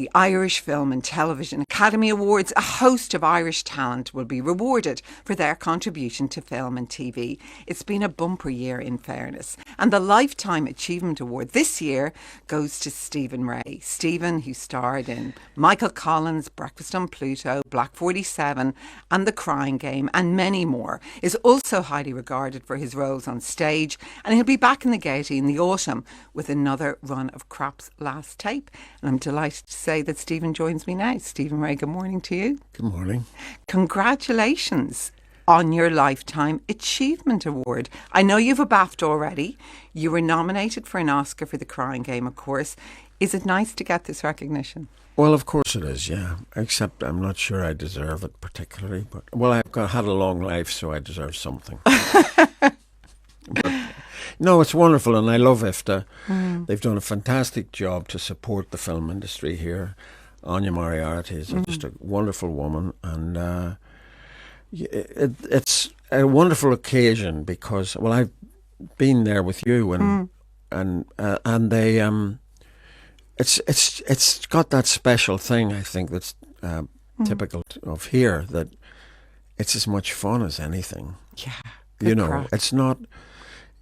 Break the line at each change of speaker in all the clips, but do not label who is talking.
The Irish Film and Television Academy Awards, a host of Irish talent will be rewarded for their contribution to film and TV. It's been a bumper year in fairness. And the Lifetime Achievement Award this year goes to Stephen Ray. Stephen, who starred in Michael Collins' Breakfast on Pluto, Black 47 and The Crying Game and many more, is also highly regarded for his roles on stage, and he'll be back in the Gaiety in the autumn with another run of Crop's Last Tape. And I'm delighted to say that Stephen joins me now. Stephen Ray, good morning to you.
Good morning.
Congratulations on your Lifetime Achievement Award. I know you've a BAFTA already. You were nominated for an Oscar for The Crying Game, of course. Is it nice to get this recognition?
Well, of course it is, yeah. Except I'm not sure I deserve it particularly. But well, had a long life, so I deserve something. But, no, it's wonderful, and I love IFTA. They've done a fantastic job to support the film industry here. Anya Moriarty is just a wonderful woman, and it's a wonderful occasion because, well, I've been there with you, and they it's got that special thing, I think, that's typical of here, that it's as much fun as anything.
Yeah,
you know,
crack.
It's not.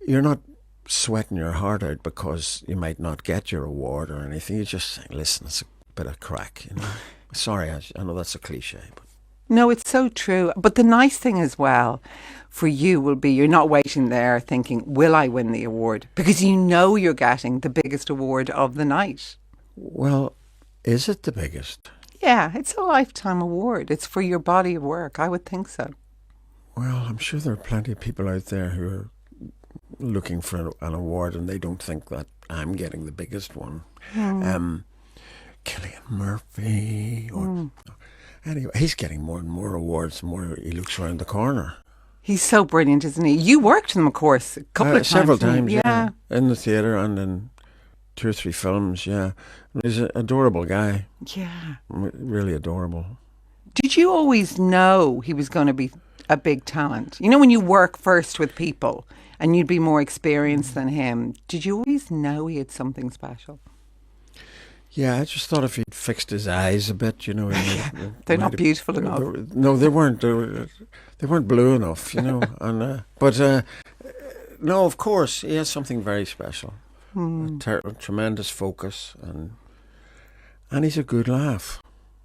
You're not sweating your heart out because you might not get your award or anything. You just say, listen, it's a bit of crack, you know. Sorry, I know that's a cliche, but
no, it's so true. But the nice thing as well for you will be you're not waiting there thinking, will I win the award? Because you know you're getting the biggest award of the night.
Well, is it the biggest?
Yeah, it's a lifetime award. It's for your body of work. I would think so.
Well, I'm sure there are plenty of people out there who are looking for an award and they don't think that I'm getting the biggest one. Cillian Murphy. Anyway, he's getting more and more awards the more he looks around the corner.
He's so brilliant, isn't he? You worked with him, of course, a couple of times.
Several times,
yeah.
In the theatre and in 2 or 3 films, yeah. He's an adorable guy.
Yeah.
Really adorable.
Did you always know he was going to be a big talent? You know, when you work first with people and you'd be more experienced than him, did you always know he had something special?
Yeah, I just thought if he'd fixed his eyes a bit, you know.
They're not beautiful enough.
No, they weren't. They weren't blue enough, you know. And but no, of course, he has something very special. A tremendous focus, and he's a good laugh.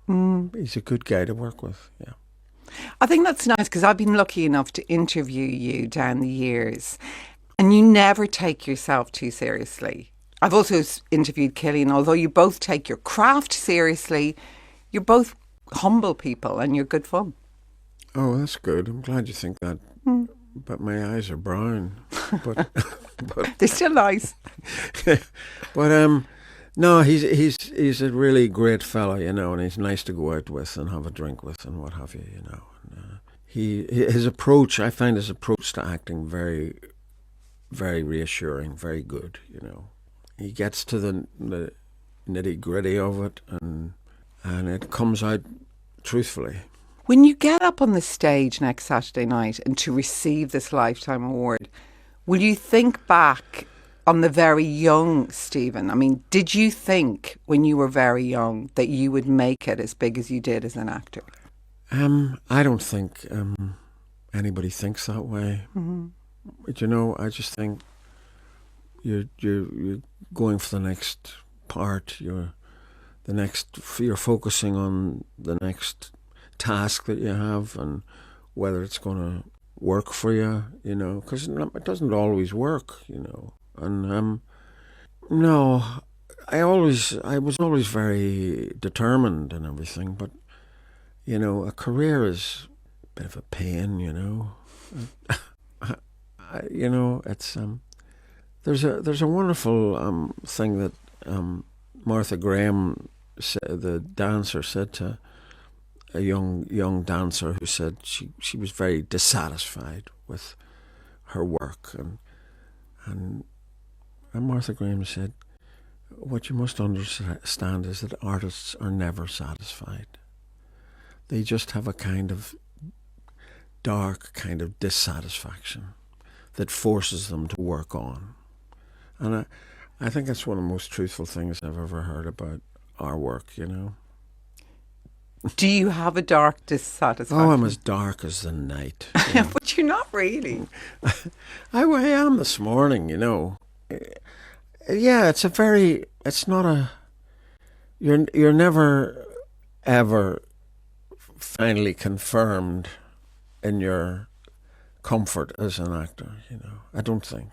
He's a good guy to work with, yeah.
I think that's nice because I've been lucky enough to interview you down the years and you never take yourself too seriously. I've also interviewed Cillian. Although you both take your craft seriously, you're both humble people and you're good fun.
Oh, that's good. I'm glad you think that. But my eyes are brown. But
they're still nice.
But no, he's a really great fellow, you know, and he's nice to go out with and have a drink with and what have you, you know. And, his approach, I find his approach to acting very, very reassuring, very good, you know. He gets to the nitty gritty of it, and it comes out truthfully.
When you get up on the stage next Saturday night and to receive this Lifetime Award, will you think back on the very young Stephen? I mean, did you think when you were very young that you would make it as big as you did as an actor?
I don't think anybody thinks that way. But you know, I just think you're going for the next part. You're focusing on the next task that you have and whether it's going to work for you, you know, because it doesn't always work, you know. And no, I was always very determined and everything, but you know, a career is a bit of a pain, you know. You know, it's there's a wonderful thing that Martha Graham, the dancer, said to a young dancer who said she was very dissatisfied with her work, and Martha Graham said, what you must understand is that artists are never satisfied. They just have a kind of dark kind of dissatisfaction that forces them to work on. And I think that's one of the most truthful things I've ever heard about our work, you know.
Do you have a dark dissatisfaction?
Oh, I'm as dark as the night. Yeah.
But you're not really.
I am this morning, you know. Yeah, it's not a, you're never ever finally confirmed in your comfort as an actor, you know. I don't think.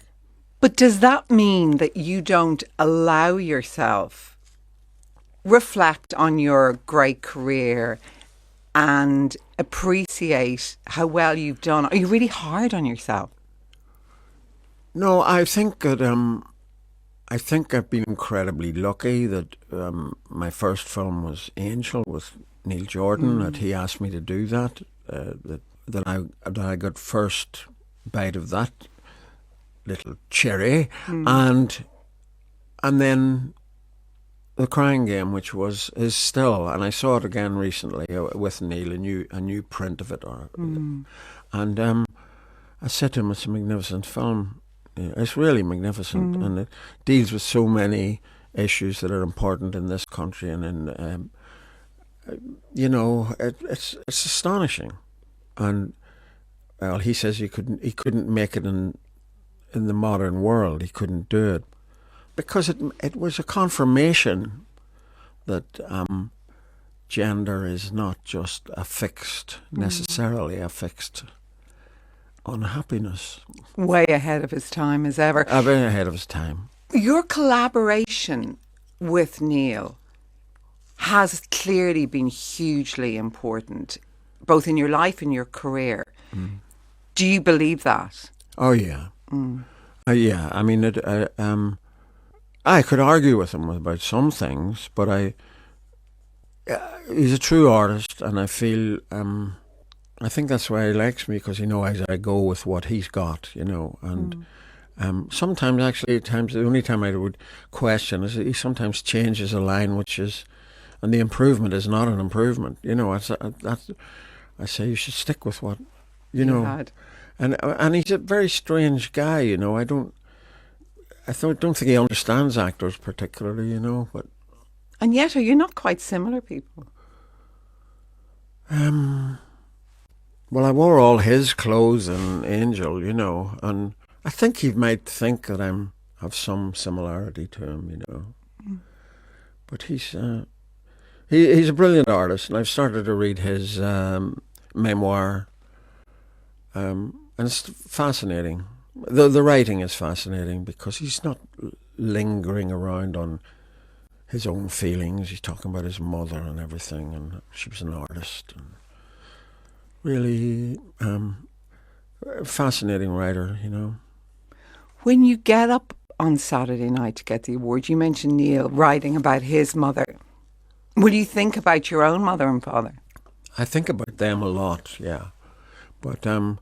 But does that mean that you don't allow yourself reflect on your great career and appreciate how well you've done? Are you really hard on yourself?
No, I think that I think I've been incredibly lucky that my first film was Angel with Neil Jordan. That he asked me to do that. That I got first bite of that little cherry, and then The Crying Game, which is still, and I saw it again recently with Neil, a new print of it, and I said to him, it's a magnificent film. It's really magnificent, and it deals with so many issues that are important in this country, and in you know, it's astonishing. And well, he says he couldn't make it in the modern world. He couldn't do it because it was a confirmation that gender is not just necessarily a fixed unhappiness.
Way ahead of his time as ever.
I've been ahead of his time.
Your collaboration with Neil has clearly been hugely important, both in your life and your career. Do you believe that?
Oh yeah, yeah. I mean, I could argue with him about some things, but he's a true artist, and I feel I think that's why he likes me, because he knows I go with what he's got, you know. And sometimes, actually, the only time I would question is that he sometimes changes a line, and the improvement is not an improvement, you know. I say you should stick with what, you know. And he's a very strange guy, you know. I don't think he understands actors particularly, you know. But
and yet, are you not quite similar people?
Well, I wore all his clothes in Angel, you know, and I think he might think that have some similarity to him, you know. But he's a brilliant artist, and I've started to read his memoir, and it's fascinating. The writing is fascinating because he's not lingering around on his own feelings. He's talking about his mother and everything, and she was an artist, and really fascinating writer, you know.
When you get up on Saturday night to get the award, you mentioned Neil writing about his mother. Will you think about your own mother and father?
I think about them a lot, yeah. But I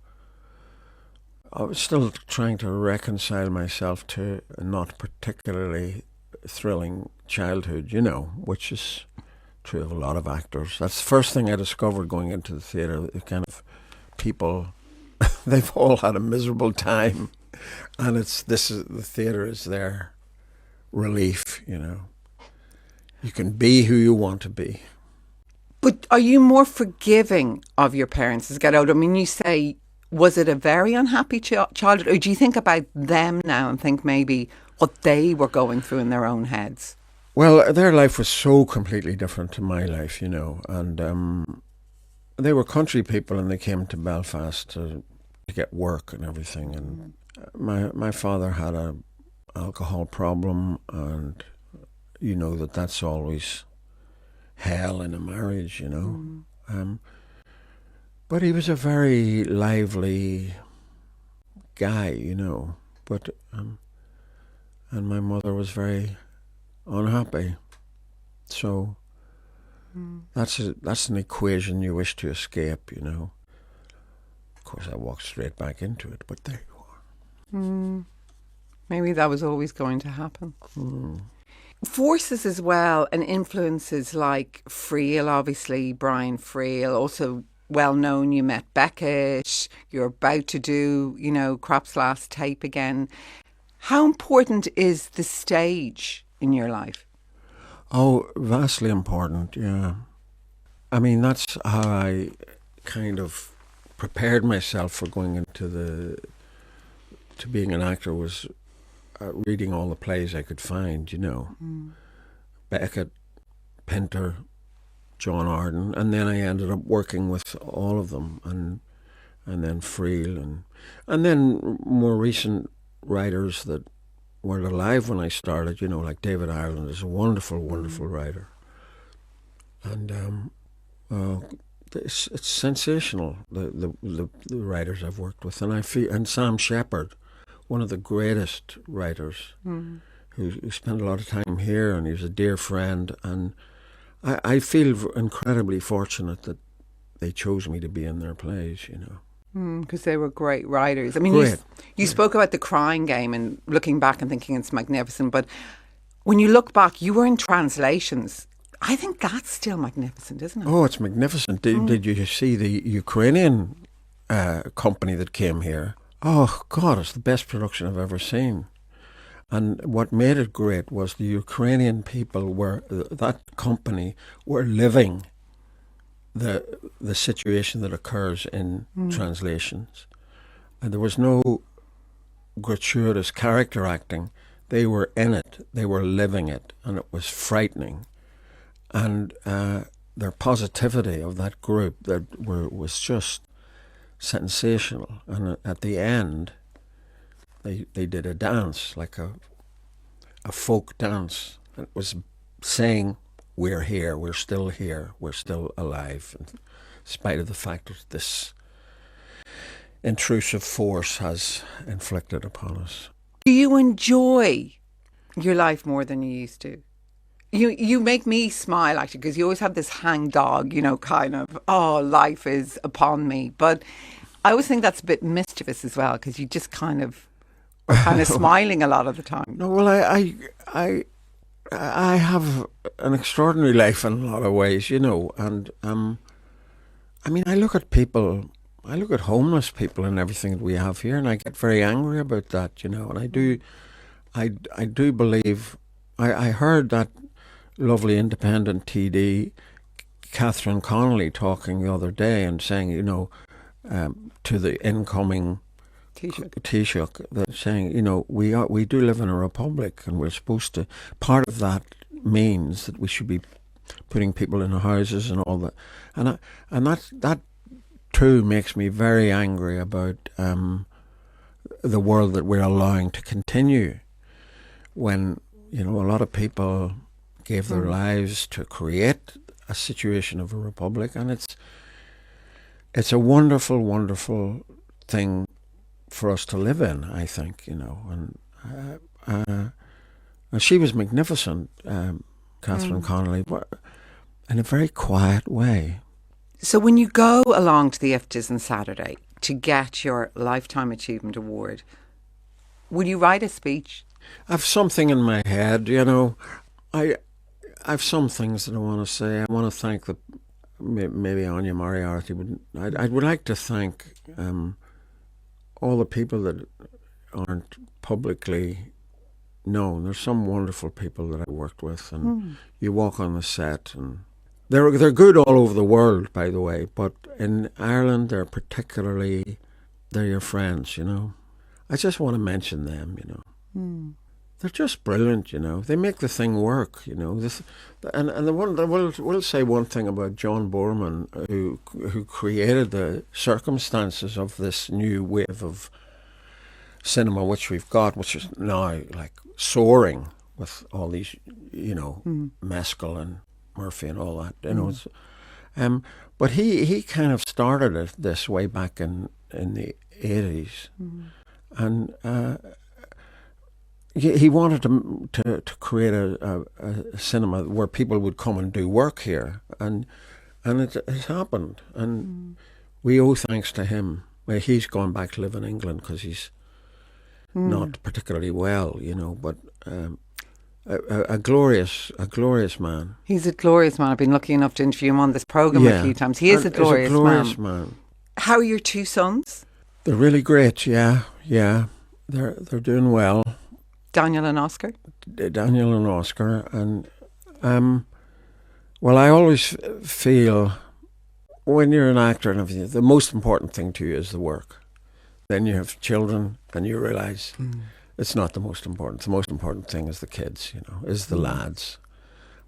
was still trying to reconcile myself to a not particularly thrilling childhood, you know, which is true of a lot of actors. That's the first thing I discovered going into the theatre. The kind of people, they've all had a miserable time, and the theatre is their relief, you know. You can be who you want to be.
But are you more forgiving of your parents as you get older? I mean, you say, was it a very unhappy childhood, or do you think about them now and think maybe what they were going through in their own heads?
Well, their life was so completely different to my life, you know, and they were country people, and they came to Belfast to get work and everything. And my father had an alcohol problem, and you know that's always hell in a marriage, you know. But he was a very lively guy, you know. But and my mother was very unhappy. So that's an equation you wish to escape, you know. Of course, I walked straight back into it, but there you are.
Maybe that was always going to happen. Forces as well, and influences like Friel, obviously, Brian Friel, also well known. You met Beckett, you're about to do, you know, Crop's last tape again. How important is the stage in your life?
Oh, vastly important, yeah. I mean, that's how I kind of prepared myself for going to being an actor, was reading all the plays I could find, Beckett, Pinter, John Arden, and then I ended up working with all of them, and then Friel, and then more recent writers that weren't alive when I started, like David Ireland is a wonderful, wonderful writer, and it's sensational, the writers I've worked with, and Sam Shepard, one of the greatest writers, who spent a lot of time here, and he's a dear friend, and I feel incredibly fortunate that they chose me to be in their plays,
Because they were great writers. I mean,
Great.
you spoke about The Crying Game and looking back and thinking it's magnificent, but when you look back, you were in translations. I think that's still magnificent, isn't it?
Oh, it's magnificent. Did you see the Ukrainian company that came here? Oh, God, it's the best production I've ever seen. And what made it great was the Ukrainian people that company were living the situation that occurs in translations. And there was no gratuitous character acting. They were in it. They were living it. And it was frightening. And their positivity of that group was just sensational. And at the end, they did a dance, like a folk dance. It was saying, we're here, we're still alive, in spite of the fact that this intrusive force has inflicted upon us.
Do you enjoy your life more than you used to? You make me smile, actually, because you always have this hang dog, kind of, oh, life is upon me. But I always think that's a bit mischievous as well, because you just kind of smiling a lot of the time.
No, well, I have an extraordinary life in a lot of ways, and I mean, I look at homeless people and everything that we have here, and I get very angry about that, and I do believe, I heard that lovely independent TD, Catherine Connolly, talking the other day and saying, to the incoming Taoiseach, that saying, we do live in a republic, and we're supposed to. Part of that means that we should be putting people in houses and all that, and that too makes me very angry about the world that we're allowing to continue. When a lot of people gave their lives to create a situation of a republic, and it's a wonderful, wonderful thing for us to live in, I think, and she was magnificent, Catherine Connolly, but in a very quiet way.
So when you go along to the IFTAs on Saturday to get your Lifetime Achievement Award, will you write a speech?
I've something in my head, I've some things that I want to say. I want to thank maybe Anya Moriarty, but I would like to thank all the people that aren't publicly known. There's some wonderful people that I worked with, and you walk on the set, and they're good all over the world, by the way, but in Ireland they're your friends, I just want to mention them, They're just brilliant, They make the thing work, We'll say one thing about John Boorman, who created the circumstances of this new wave of cinema which we've got, which is now like soaring with all these, Mescal and Murphy and all that, but he kind of started it this way back in the 80s, and he wanted to create a cinema where people would come and do work here, and it has happened, and we owe thanks to him. Well, he's gone back to live in England because he's not particularly well, but a glorious man.
He's a glorious man. I've been lucky enough to interview him on this programme a few times. He is a glorious man. How are your two sons?
They're really great. Yeah. They're doing well.
Daniel and Oscar?
Daniel and Oscar, and Well, I always feel when you're an actor and everything, the most important thing to you is the work. Then you have children, and you realise it's not the most important. The most important thing is the kids, is the lads,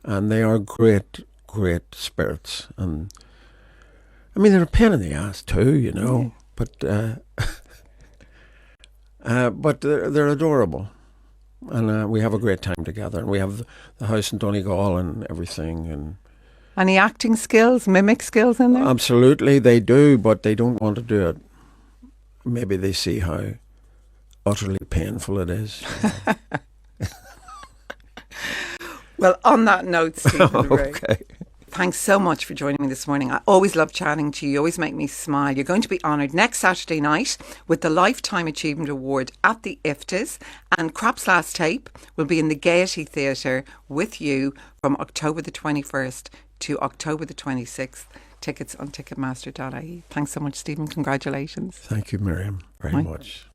and they are great, great spirits. And I mean, they're a pain in the ass too, but they're adorable. And we have a great time together. And we have the house in Donegal and everything. And
any acting skills, mimic skills in there?
Absolutely, they do, but they don't want to do it. Maybe they see how utterly painful it is.
Well, on that note, Stephen Ray,
okay.
thanks so much for joining me this morning. I always love chatting to you. You always make me smile. You're going to be honoured next Saturday night with the Lifetime Achievement Award at the IFTAs, and Crop's Last Tape will be in the Gaiety Theatre with you from October the 21st to October the 26th. Tickets on ticketmaster.ie. Thanks so much, Stephen. Congratulations.
Thank you, Miriam, very much.